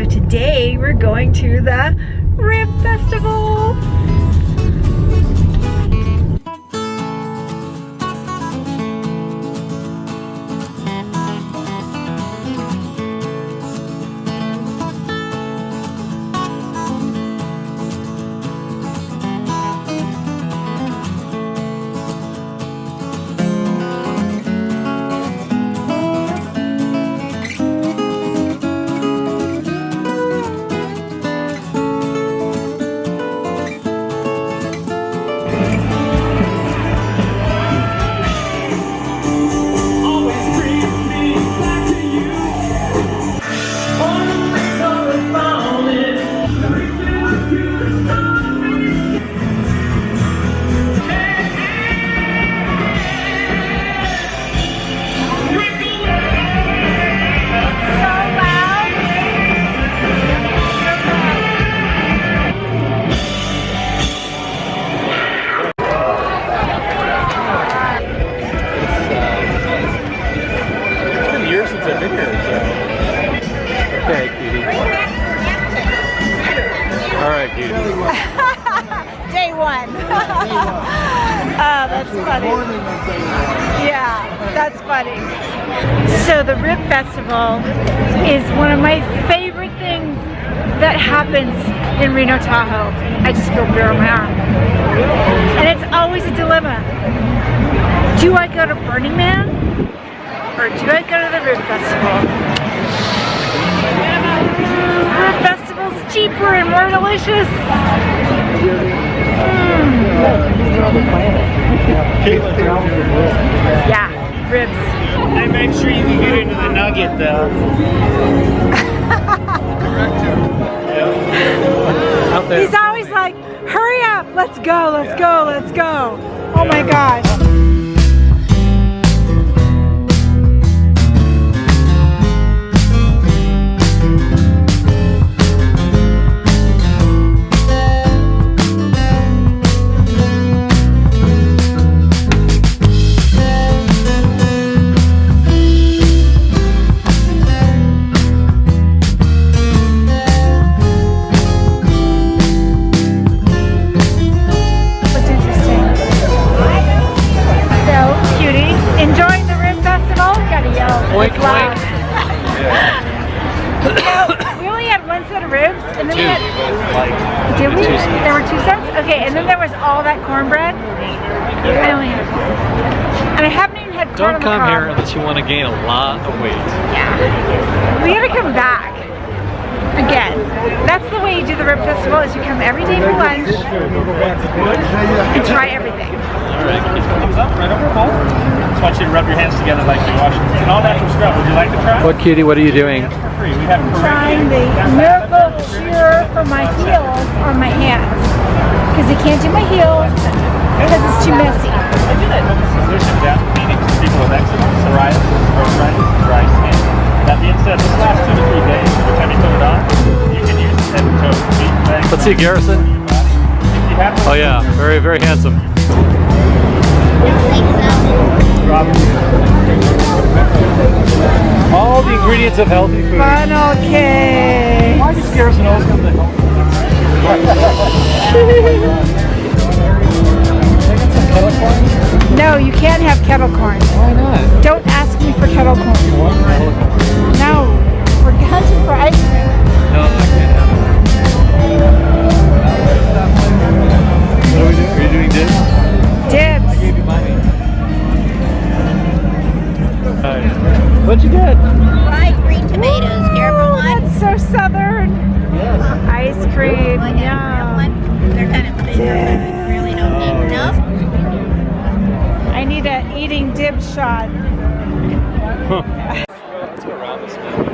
So today we're going to the Rib Festival. Day one. Oh, that's funny. Yeah, that's funny. So the Rib Festival is one of my favorite things that happens in Reno-Tahoe. I just spilled beer on my arm. And it's always a dilemma. Do I go to Burning Man or do I go to the Rib Festival? Rib Festival's cheaper and more delicious. Yeah, ribs. I make sure you can get into the nugget though. Out there. He's always like, hurry up, let's go, let's go, let's go. Oh my gosh. Oink, oink. We only had one set of ribs, and then we had. Did we? There were 2 sets. Okay, and then there was all that cornbread. I only had one, and I haven't even had corn on the cob. Don't come here unless you want to gain a lot of weight. Yeah, we gotta come back again. That's the way you do the Rib Festival: is you come every day for lunch and try everything. All right, thumbs up right over the bowl. I want you to rub your hands together like you're washing. It's an all-natural scrub. Would you like to try? What, cutie? What are you doing? For free. We have trying the miracle cure for my heels on my hands because I can't do my heels because it's too messy. Solution to meaning for people with eczema, psoriasis, arthritis, dry skin. That being said, this lasts 2 to 3 days. Every time you put it on, you can use head to toe, feet, legs. Let's see, Garrison. Oh yeah, very, very handsome. All the ingredients of healthy food. Funnel cake. Why does Garrison always come to healthy? No, you can't have kettle corn. Why not? Don't ask me for kettle corn. No, we're hunting for ice cream. No, I can't have it. What are we doing? Are you doing dibs? Dibs. I gave you mine. What'd you get? Fried green tomatoes. Careful one. That's so southern. Yes. Ice cream. Yum. They're kind of big. We really don't need enough. I need an eating dib shot. That's what Ramos meant.